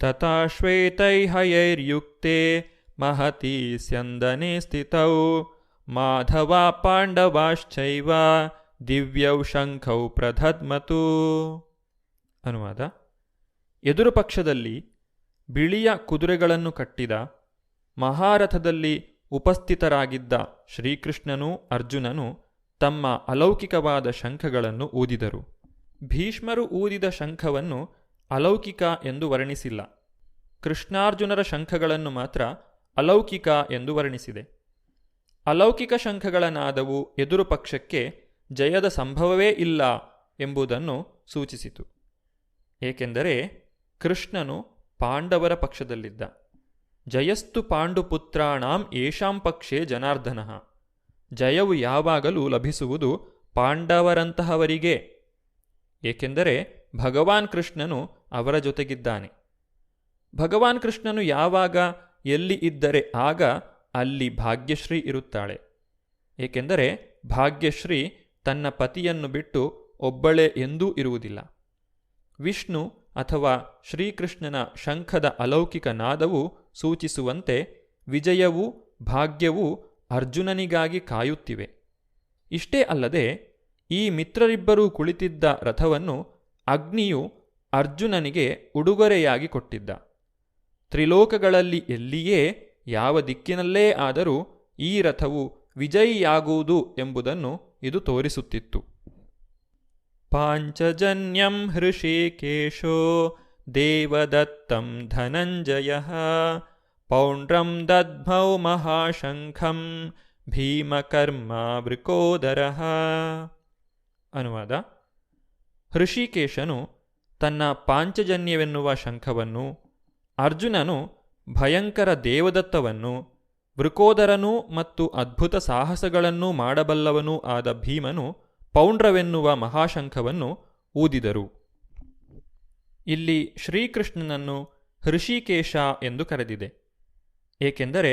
ತಥಾ ಶ್ವೇತೈಹಯೈರ್ಯುಕ್ತೆ ಮಹತಿ ಸ್ಯಂದನೆ ಸ್ಥಿತೌ ಮಾಧವ ಪಾಂಡವಾಶ್ಚೈವ ದಿವ್ಯೌ ಶಂಖೌ ಪ್ರಧದ್ಮತು. ಅನುವಾದ: ಎದುರು ಪಕ್ಷದಲ್ಲಿ ಬಿಳಿಯ ಕುದುರೆಗಳನ್ನು ಕಟ್ಟಿದ ಮಹಾರಥದಲ್ಲಿ ಉಪಸ್ಥಿತರಾಗಿದ್ದ ಶ್ರೀಕೃಷ್ಣನೂ ಅರ್ಜುನನು ತಮ್ಮ ಅಲೌಕಿಕವಾದ ಶಂಖಗಳನ್ನು ಊದಿದರು. ಭೀಷ್ಮರು ಊದಿದ ಶಂಖವನ್ನು ಅಲೌಕಿಕ ಎಂದು ವರ್ಣಿಸಿಲ್ಲ. ಕೃಷ್ಣಾರ್ಜುನರ ಶಂಖಗಳನ್ನು ಮಾತ್ರ ಅಲೌಕಿಕ ಎಂದು ವರ್ಣಿಸಿದೆ. ಅಲೌಕಿಕ ಶಂಖಗಳ ನಾದವು ಎದುರು ಪಕ್ಷಕ್ಕೆ ಜಯದ ಸಂಭವವೇ ಇಲ್ಲ ಎಂಬುದನ್ನು ಸೂಚಿಸಿತು. ಏಕೆಂದರೆ ಕೃಷ್ಣನು ಪಾಂಡವರ ಪಕ್ಷದಲ್ಲಿದ್ದ. ಜಯಸ್ತು ಪಾಂಡುಪುತ್ರಾಣಾಂ ಯೇಷಾಂ ಪಕ್ಷೇ ಜನಾರ್ದನಃ. ಜಯವು ಯಾವಾಗಲೂ ಲಭಿಸುವುದು ಪಾಂಡವರಂತಹವರಿಗೆ, ಏಕೆಂದರೆ ಭಗವಾನ್ ಕೃಷ್ಣನು ಅವರ ಜೊತೆಗಿದ್ದಾನೆ. ಭಗವಾನ್ ಕೃಷ್ಣನು ಯಾವಾಗ ಎಲ್ಲಿ ಇದ್ದರೆ ಆಗ ಅಲ್ಲಿ ಭಾಗ್ಯಶ್ರೀ ಇರುತ್ತಾಳೆ. ಏಕೆಂದರೆ ಭಾಗ್ಯಶ್ರೀ ತನ್ನ ಪತಿಯನ್ನು ಬಿಟ್ಟು ಒಬ್ಬಳೇ ಎಂದೂ ಇರುವುದಿಲ್ಲ. ವಿಷ್ಣು ಅಥವಾ ಶ್ರೀಕೃಷ್ಣನ ಶಂಖದ ಅಲೌಕಿಕ ನಾದವು ಸೂಚಿಸುವಂತೆ ವಿಜಯವೂ ಭಾಗ್ಯವೂ ಅರ್ಜುನನಿಗಾಗಿ ಕಾಯುತ್ತಿವೆ. ಇಷ್ಟೇ ಅಲ್ಲದೆ ಈ ಮಿತ್ರರಿಬ್ಬರೂ ಕುಳಿತಿದ್ದ ರಥವನ್ನು ಅಗ್ನಿಯು ಅರ್ಜುನನಿಗೆ ಉಡುಗೊರೆಯಾಗಿ ಕೊಟ್ಟಿದ್ದ. ತ್ರಿಲೋಕಗಳಲ್ಲಿ ಎಲ್ಲಿಯೇ ಯಾವ ದಿಕ್ಕಿನಲ್ಲೇ ಆದರೂ ಈ ರಥವು ವಿಜಯಿಯಾಗುವುದು ಎಂಬುದನ್ನು ಇದು ತೋರಿಸುತ್ತಿತ್ತು. ಪಾಂಚಜನ್ಯಂ ಹೃಷಿಕೇಶೋ ದೇವದತ್ತಂ ಧನಂಜಯಃ ಪೌಂಡ್ರಂ ದದ್ಮೌ ಮಹಾಶಂಖಂ ಭೀಮಕರ್ಮ ವೃಕೋದರಃ. ಅನುವಾದ: ಹೃಷಿಕೇಶನು ತನ್ನ ಪಾಂಚಜನ್ಯವೆನ್ನುವ ಶಂಖವನ್ನು, ಅರ್ಜುನನು ಭಯಂಕರ ದೇವದತ್ತವನ್ನು, ವೃಕೋದರನೂ ಮತ್ತು ಅದ್ಭುತ ಸಾಹಸಗಳನ್ನೂ ಮಾಡಬಲ್ಲವನೂ ಆದ ಭೀಮನು ಪೌಂಡ್ರವೆನ್ನುವ ಮಹಾಶಂಖವನ್ನು ಊದಿದರು. ಇಲ್ಲಿ ಶ್ರೀಕೃಷ್ಣನನ್ನು ಹೃಷಿಕೇಶ ಎಂದು ಕರೆದಿದೆ. ಏಕೆಂದರೆ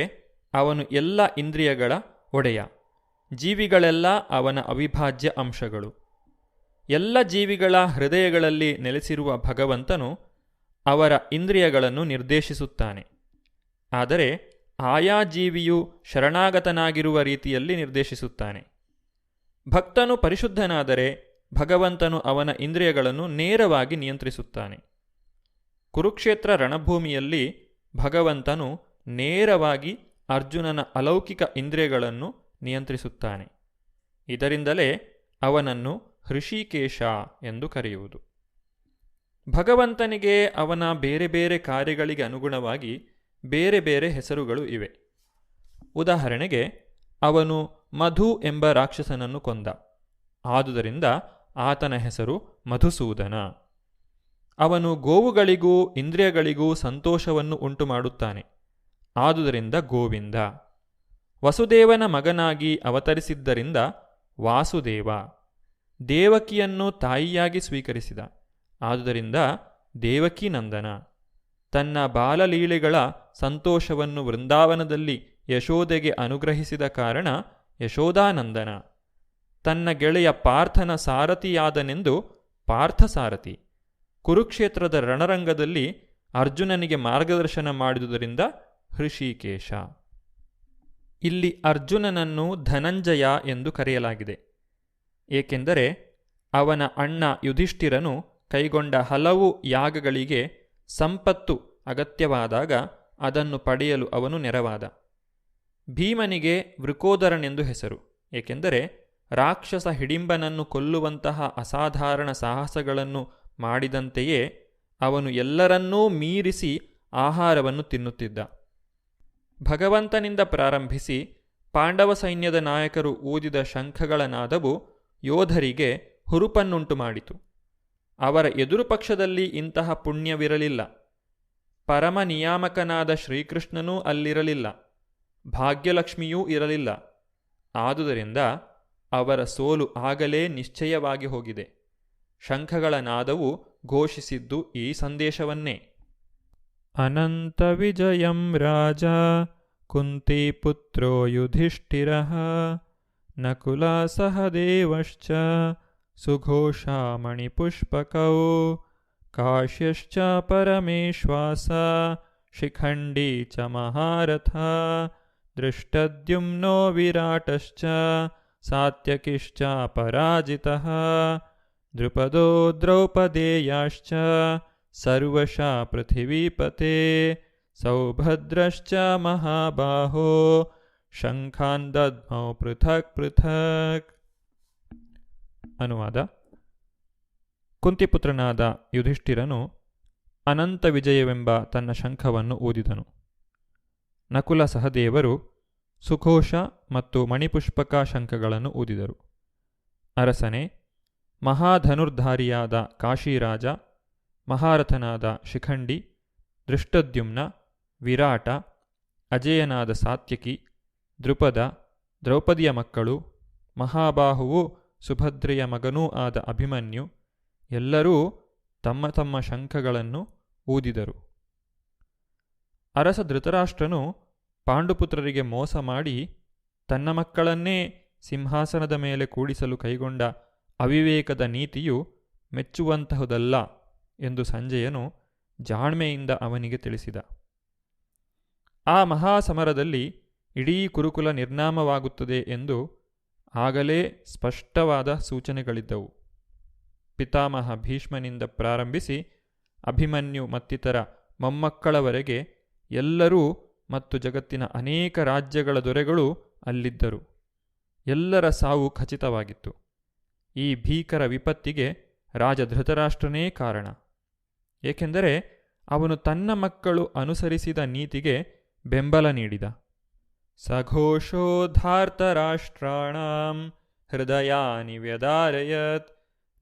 ಅವನು ಎಲ್ಲ ಇಂದ್ರಿಯಗಳ ಒಡೆಯ. ಜೀವಿಗಳೆಲ್ಲ ಅವನ ಅವಿಭಾಜ್ಯ ಅಂಶಗಳು. ಎಲ್ಲ ಜೀವಿಗಳ ಹೃದಯಗಳಲ್ಲಿ ನೆಲೆಸಿರುವ ಭಗವಂತನು ಅವರ ಇಂದ್ರಿಯಗಳನ್ನು ನಿರ್ದೇಶಿಸುತ್ತಾನೆ. ಆದರೆ ಆಯಾ ಜೀವಿಯು ಶರಣಾಗತನಾಗಿರುವ ರೀತಿಯಲ್ಲಿ ನಿರ್ದೇಶಿಸುತ್ತಾನೆ. ಭಕ್ತನು ಪರಿಶುದ್ಧನಾದರೆ ಭಗವಂತನು ಅವನ ಇಂದ್ರಿಯಗಳನ್ನು ನೇರವಾಗಿ ನಿಯಂತ್ರಿಸುತ್ತಾನೆ. ಕುರುಕ್ಷೇತ್ರ ರಣಭೂಮಿಯಲ್ಲಿ ಭಗವಂತನು ನೇರವಾಗಿ ಅರ್ಜುನನ ಅಲೌಕಿಕ ಇಂದ್ರಿಯಗಳನ್ನು ನಿಯಂತ್ರಿಸುತ್ತಾನೆ. ಇದರಿಂದಲೇ ಅವನನ್ನು ಹೃಷಿಕೇಶ ಎಂದು ಕರೆಯುವುದು. ಭಗವಂತನಿಗೆ ಅವನ ಬೇರೆ ಬೇರೆ ಕಾರ್ಯಗಳಿಗೆ ಅನುಗುಣವಾಗಿ ಬೇರೆ ಬೇರೆ ಹೆಸರುಗಳು ಇವೆ. ಉದಾಹರಣೆಗೆ, ಅವನು ಮಧು ಎಂಬ ರಾಕ್ಷಸನನ್ನು ಕೊಂದ. ಆದುದರಿಂದ ಆತನ ಹೆಸರು ಮಧುಸೂದನ. ಅವನು ಗೋವುಗಳಿಗೂ ಇಂದ್ರಿಯಗಳಿಗೂ ಸಂತೋಷವನ್ನು ಉಂಟು ಮಾಡುತ್ತಾನೆ. ಆದುದರಿಂದ ಗೋವಿಂದ. ವಸುದೇವನ ಮಗನಾಗಿ ಅವತರಿಸಿದ್ದರಿಂದ ವಾಸುದೇವ. ದೇವಕಿಯನ್ನು ತಾಯಿಯಾಗಿ ಸ್ವೀಕರಿಸಿದ. ಆದುದರಿಂದ ದೇವಕೀನಂದನ. ತನ್ನ ಬಾಲಲೀಲೆಗಳ ಸಂತೋಷವನ್ನು ವೃಂದಾವನದಲ್ಲಿ ಯಶೋದೆಗೆ ಅನುಗ್ರಹಿಸಿದ ಕಾರಣ ಯಶೋದಾನಂದನ. ತನ್ನ ಗೆಳೆಯ ಪಾರ್ಥನ ಸಾರಥಿಯಾದನೆಂದು ಪಾರ್ಥಸಾರಥಿ. ಕುರುಕ್ಷೇತ್ರದ ರಣರಂಗದಲ್ಲಿ ಅರ್ಜುನನಿಗೆ ಮಾರ್ಗದರ್ಶನ ಮಾಡಿದುದರಿಂದ ಹೃಷಿಕೇಶ. ಇಲ್ಲಿ ಅರ್ಜುನನನ್ನು ಧನಂಜಯ ಎಂದು ಕರೆಯಲಾಗಿದೆ. ಏಕೆಂದರೆ ಅವನ ಅಣ್ಣ ಯುಧಿಷ್ಠಿರನು ಕೈಗೊಂಡ ಹಲವು ಯಾಗಗಳಿಗೆ ಸಂಪತ್ತು ಅಗತ್ಯವಾದಾಗ ಅದನ್ನು ಪಡೆಯಲು ಅವನು ನೆರವಾದ. ಭೀಮನಿಗೆ ವೃಕೋದರನೆಂದು ಹೆಸರು. ಏಕೆಂದರೆ ರಾಕ್ಷಸ ಹಿಡಿಂಬನನ್ನು ಕೊಲ್ಲುವಂತಹ ಅಸಾಧಾರಣ ಸಾಹಸಗಳನ್ನು ಮಾಡಿದಂತೆಯೇ ಅವನು ಎಲ್ಲರನ್ನೂ ಮೀರಿಸಿ ಆಹಾರವನ್ನು ತಿನ್ನುತ್ತಿದ್ದ. ಭಗವಂತನಿಂದ ಪ್ರಾರಂಭಿಸಿ ಪಾಂಡವ ಸೈನ್ಯದ ನಾಯಕರು ಊದಿದ ಶಂಖಗಳ ನಾದವು ಯೋಧರಿಗೆ ಹುರುಪನ್ನುಂಟು ಮಾಡಿತು. ಅವರ ಎದುರು ಪಕ್ಷದಲ್ಲಿ ಇಂತಹ ಪುಣ್ಯವಿರಲಿಲ್ಲ. ಪರಮ ನಿಯಾಮಕನಾದ ಶ್ರೀಕೃಷ್ಣನೂ ಅಲ್ಲಿರಲಿಲ್ಲ. ಭಾಗ್ಯಲಕ್ಷ್ಮಿಯೂ ಇರಲಿಲ್ಲ. ಆದುದರಿಂದ ಅವರ ಸೋಲು ಆಗಲೇ ನಿಶ್ಚಯವಾಗಿ ಹೋಗಿದೆ. ಶಂಖಗಳ ನಾದವು ಘೋಷಿಸಿದ್ದು ಈ ಸಂದೇಶವನ್ನೇ. ಅನಂತ ವಿಜಯಂ ರಾಜ ಕುಂತಿಪುತ್ರೋ ಯುಧಿಷ್ಠಿರಃ ನಕುಲ ಸಹದೇವಶ್ಚ ಸುಘೋಷಾಮಣಿಪುಷ್ಪಕೌ ಕಾಶ್ಯಶ್ಚ ಪರಮೇಶ್ವಾಸ ಶಿಖಂಡಿ ಚ ಮಹಾರಥ ದೃಷ್ಟದ್ಯುಮ್ನೋ ವಿರಾಟಶ್ಚ ಸಾತ್ಯಕಿಶ್ಚ ಪರಾಜಿತಃ ದ್ರುಪದೋ ದ್ರೌಪದೇಯಾಶ್ಚ ಸರ್ವಶಃ ಪೃಥಿವೀಪತೆ ಸೌಭದ್ರಶ್ಚ ಮಹಾಬಾಹೋ ಶಂಖಾನ್ ದದ್ಮೌ ಪೃಥಕ್ ಪೃಥಕ್. ಅನುವಾದ: ಕುಂತಿಪುತ್ರನಾದ ಯುಧಿಷ್ಠಿರನು ಅನಂತ ವಿಜಯವೆಂಬ ತನ್ನ ಶಂಖವನ್ನು ಊದಿದನು. ನಕುಲ ಸಹದೇವರು ಸುಘೋಷ ಮತ್ತು ಮಣಿಪುಷ್ಪಕ ಶಂಖಗಳನ್ನು ಊದಿದರು. ಅರಸನೇ, ಮಹಾಧನುರ್ಧಾರಿಯಾದ ಕಾಶಿರಾಜ, ಮಹಾರಥನಾದ ಶಿಖಂಡಿ, ದೃಷ್ಟದ್ಯುಮ್ನ, ವಿರಾಟ, ಅಜೇಯನಾದ ಸಾತ್ಯಕಿ, ದ್ರುಪದ, ದ್ರೌಪದಿಯ ಮಕ್ಕಳು, ಮಹಾಬಾಹುವು ಸುಭದ್ರೆಯ ಮಗನೂ ಆದ ಅಭಿಮನ್ಯು ಎಲ್ಲರೂ ತಮ್ಮ ತಮ್ಮ ಶಂಖಗಳನ್ನು ಊದಿದರು. ಅರಸ ಧೃತರಾಷ್ಟ್ರನು ಪಾಂಡುಪುತ್ರರಿಗೆ ಮೋಸ ಮಾಡಿ ತನ್ನ ಮಕ್ಕಳನ್ನೇ ಸಿಂಹಾಸನದ ಮೇಲೆ ಕೂಡಿಸಲು ಕೈಗೊಂಡ ಅವಿವೇಕದ ನೀತಿಯು ಮೆಚ್ಚುವಂತಹುದಲ್ಲ ಎಂದು ಸಂಜಯನು ಜಾಣ್ಮೆಯಿಂದ ಅವನಿಗೆ ತಿಳಿಸಿದ. ಆ ಮಹಾಸಮರದಲ್ಲಿ ಇಡೀ ಕುರುಕುಲ ನಿರ್ನಾಮವಾಗುತ್ತದೆ ಎಂದು ಆಗಲೇ ಸ್ಪಷ್ಟವಾದ ಸೂಚನೆಗಳಿದ್ದವು. ಪಿತಾಮಹ ಭೀಷ್ಮನಿಂದ ಪ್ರಾರಂಭಿಸಿ ಅಭಿಮನ್ಯು ಮತ್ತಿತರ ಮೊಮ್ಮಕ್ಕಳವರೆಗೆ ಎಲ್ಲರೂ ಮತ್ತು ಜಗತ್ತಿನ ಅನೇಕ ರಾಜ್ಯಗಳ ದೊರೆಗಳು ಅಲ್ಲಿದ್ದರು. ಎಲ್ಲರ ಸಾವು ಖಚಿತವಾಗಿತ್ತು. ಈ ಭೀಕರ ವಿಪತ್ತಿಗೆ ರಾಜ ಧೃತರಾಷ್ಟ್ರನೇ ಕಾರಣ. ಏಕೆಂದರೆ ಅವನು ತನ್ನ ಮಕ್ಕಳು ಅನುಸರಿಸಿದ ನೀತಿಗೆ ಬೆಂಬಲ ನೀಡಿದ. ಸಘೋಷೋಧಾರ್ತರಾಷ್ಟ್ರಾಣಾಂ ಹೃದಯಾನಿ ವ್ಯದಾರಯತ್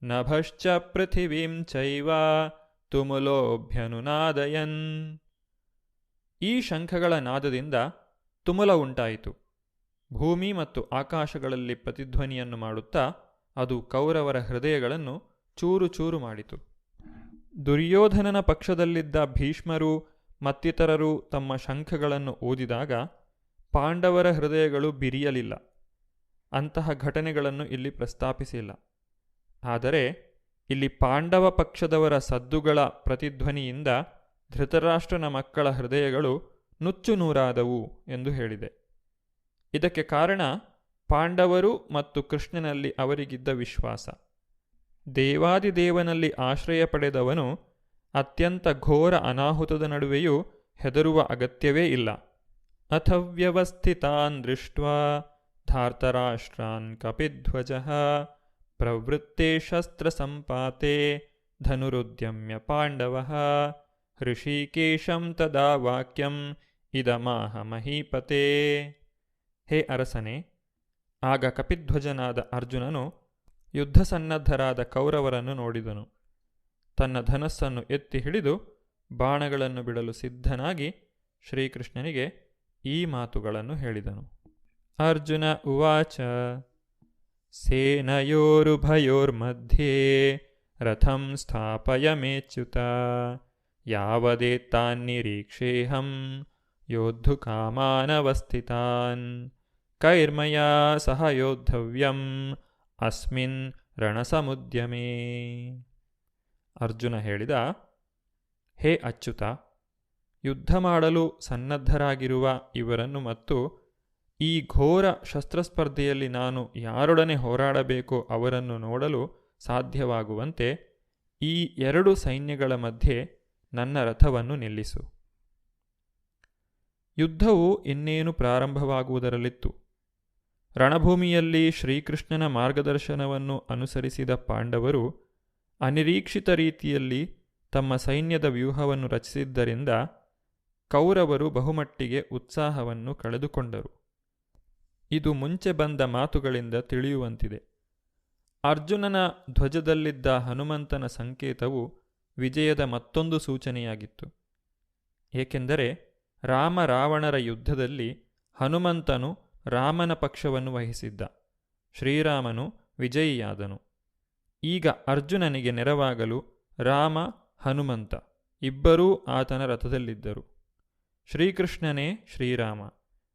ನಭಶ್ಚ ಪೃಥಿವೀಂ ಚೈವ ತುಮುಲೋಭ್ಯನುನಾದಯನ್. ಈ ಶಂಖಗಳ ನಾದದಿಂದ ತುಮುಲ ಉಂಟಾಯಿತು. ಭೂಮಿ ಮತ್ತು ಆಕಾಶಗಳಲ್ಲಿ ಪ್ರತಿಧ್ವನಿಯನ್ನು ಮಾಡುತ್ತಾ ಅದು ಕೌರವರ ಹೃದಯಗಳನ್ನು ಚೂರು ಚೂರು ಮಾಡಿತು. ದುರ್ಯೋಧನನ ಪಕ್ಷದಲ್ಲಿದ್ದ ಭೀಷ್ಮರು ಮತ್ತಿತರರು ತಮ್ಮ ಶಂಖಗಳನ್ನು ಊದಿದಾಗ ಪಾಂಡವರ ಹೃದಯಗಳು ಬಿರಿಯಲಿಲ್ಲ. ಅಂತಹ ಘಟನೆಗಳನ್ನು ಇಲ್ಲಿ ಪ್ರಸ್ತಾಪಿಸಿಲ್ಲ. ಆದರೆ ಇಲ್ಲಿ ಪಾಂಡವ ಪಕ್ಷದವರ ಸದ್ದುಗಳ ಪ್ರತಿಧ್ವನಿಯಿಂದ ಧೃತರಾಷ್ಟ್ರನ ಮಕ್ಕಳ ಹೃದಯಗಳು ನುಚ್ಚುನೂರಾದವು ಎಂದು ಹೇಳಿದೆ. ಇದಕ್ಕೆ ಕಾರಣ ಪಾಂಡವರು ಮತ್ತು ಕೃಷ್ಣನಲ್ಲಿ ಅವರಿಗಿದ್ದ ವಿಶ್ವಾಸ. ದೇವಾದಿದೇವನಲ್ಲಿ ಆಶ್ರಯ ಪಡೆದವನು ಅತ್ಯಂತ ಘೋರ ಅನಾಹುತದ ನಡುವೆಯೂ ಹೆದರುವ ಅಗತ್ಯವೇ ಇಲ್ಲ. ಅಥವ್ಯವಸ್ಥಿತಾನ್ ದೃಷ್ಟ್ವಾ ಧಾರ್ತರಾಷ್ಟ್ರಾನ್ ಕಪಿಧ್ವಜಃ ಪ್ರವೃತ್ತೆ ಶಸ್ತ್ರ ಸಂಪಾತೆ ಧನುರುದ್ಯಮ್ಯ ಪಾಂಡವಃ ಹೃಷೀಕೇಶಂ ತದಾ ವಾಕ್ಯಂ ಇದಮಾಹ ಮಹೀಪತೆ. ಹೇ ಅರಸನೇ, ಆಗ ಕಪಿಧ್ವಜನಾದ ಅರ್ಜುನನು ಯುದ್ಧಸನ್ನದ್ಧರಾದ ಕೌರವರನ್ನು ನೋಡಿದನು. ತನ್ನ ಧನಸ್ಸನ್ನು ಎತ್ತಿ ಹಿಡಿದು ಬಾಣಗಳನ್ನು ಬಿಡಲು ಸಿದ್ಧನಾಗಿ ಶ್ರೀಕೃಷ್ಣನಿಗೆ ಈ ಮಾತುಗಳನ್ನು ಹೇಳಿದನು. ಅರ್ಜುನ ಉವಾಚ ಸೇನಯೋರುಭಯೋರ್ಮಧ್ಯೆ ರಥಂ ಸ್ಥಾಪಯಮೇಚ್ಯುತ ಯಾವದೇತಾನ್ನಿರೀಕ್ಷೇಹಂ ಯೋದ್ಧುಕಾಮಾನವಸ್ಥಿತಾನ್ ಕೈರ್ಮಯಾ ಸಹ ಯೋದ್ಧವ್ಯಂ ಅಸ್ಮಿನ್ ರಣಸಮುದ್ಯಮೇ. ಅರ್ಜುನ ಹೇಳಿದ, ಹೇ ಅಚ್ಯುತ, ಯುದ್ಧ ಮಾಡಲು ಸನ್ನದ್ಧರಾಗಿರುವ ಇವರನ್ನು ಮತ್ತು ಈ ಘೋರ ಶಸ್ತ್ರಸ್ಪರ್ಧೆಯಲ್ಲಿ ನಾನು ಯಾರೊಡನೆ ಹೋರಾಡಬೇಕೋ ಅವರನ್ನು ನೋಡಲು ಸಾಧ್ಯವಾಗುವಂತೆ ಈ ಎರಡು ಸೈನ್ಯಗಳ ಮಧ್ಯೆ ನನ್ನ ರಥವನ್ನು ನಿಲ್ಲಿಸು. ಯುದ್ಧವು ಇನ್ನೇನು ಪ್ರಾರಂಭವಾಗುವುದರಲ್ಲಿತ್ತು. ರಣಭೂಮಿಯಲ್ಲಿ ಶ್ರೀಕೃಷ್ಣನ ಮಾರ್ಗದರ್ಶನವನ್ನು ಅನುಸರಿಸಿದ ಪಾಂಡವರು ಅನಿರೀಕ್ಷಿತ ರೀತಿಯಲ್ಲಿ ತಮ್ಮ ಸೈನ್ಯದ ವ್ಯೂಹವನ್ನು ರಚಿಸಿದ್ದರಿಂದ ಕೌರವರು ಬಹುಮಟ್ಟಿಗೆ ಉತ್ಸಾಹವನ್ನು ಕಳೆದುಕೊಂಡರು. ಇದು ಮುಂಚೆ ಬಂದ ಮಾತುಗಳಿಂದ ತಿಳಿಯುವಂತಿದೆ. ಅರ್ಜುನನ ಧ್ವಜದಲ್ಲಿದ್ದ ಹನುಮಂತನ ಸಂಕೇತವು ವಿಜಯದ ಮತ್ತೊಂದು ಸೂಚನೆಯಾಗಿತ್ತು. ಏಕೆಂದರೆ ರಾಮ ರಾವಣರ ಯುದ್ಧದಲ್ಲಿ ಹನುಮಂತನು ರಾಮನ ಪಕ್ಷವನ್ನು ವಹಿಸಿದ್ದ. ಶ್ರೀರಾಮನು ವಿಜಯಿಯಾದನು. ಈಗ ಅರ್ಜುನನಿಗೆ ನೆರವಾಗಲು ರಾಮ, ಹನುಮಂತ ಇಬ್ಬರೂ ಆತನ ರಥದಲ್ಲಿದ್ದರು. ಶ್ರೀಕೃಷ್ಣನೇ ಶ್ರೀರಾಮ.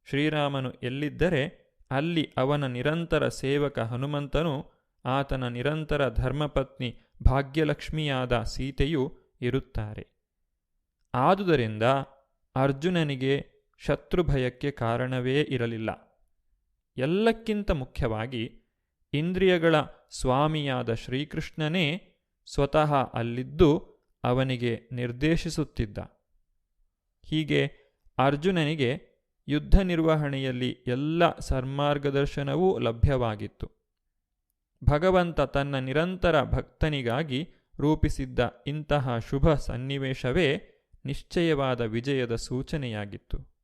ಶ್ರೀರಾಮನು ಎಲ್ಲಿದ್ದರೆ ಅಲ್ಲಿ ಅವನ ನಿರಂತರ ಸೇವಕ ಹನುಮಂತನು, ಆತನ ನಿರಂತರ ಧರ್ಮಪತ್ನಿ ಭಾಗ್ಯಲಕ್ಷ್ಮಿಯಾದ ಸೀತೆಯು ಇರುತ್ತಾರೆ. ಆದುದರಿಂದ ಅರ್ಜುನನಿಗೆ ಶತ್ರುಭಯಕ್ಕೆ ಕಾರಣವೇ ಇರಲಿಲ್ಲ. ಎಲ್ಲಕ್ಕಿಂತ ಮುಖ್ಯವಾಗಿ ಇಂದ್ರಿಯಗಳ ಸ್ವಾಮಿಯಾದ ಶ್ರೀಕೃಷ್ಣನೇ ಸ್ವತಃ ಅಲ್ಲಿದ್ದು ಅವನಿಗೆ ನಿರ್ದೇಶಿಸುತ್ತಿದ್ದ. ಹೀಗೆ ಅರ್ಜುನನಿಗೆ ಯುದ್ಧ ನಿರ್ವಹಣೆಯಲ್ಲಿ ಎಲ್ಲ ಸನ್ಮಾರ್ಗದರ್ಶನವೂ ಲಭ್ಯವಾಗಿತ್ತು. ಭಗವಂತ ತನ್ನ ನಿರಂತರ ಭಕ್ತನಿಗಾಗಿ ರೂಪಿಸಿದ್ದ ಇಂತಹ ಶುಭ ಸನ್ನಿವೇಶವೇ ನಿಶ್ಚಯವಾದ ವಿಜಯದ ಸೂಚನೆಯಾಗಿತ್ತು.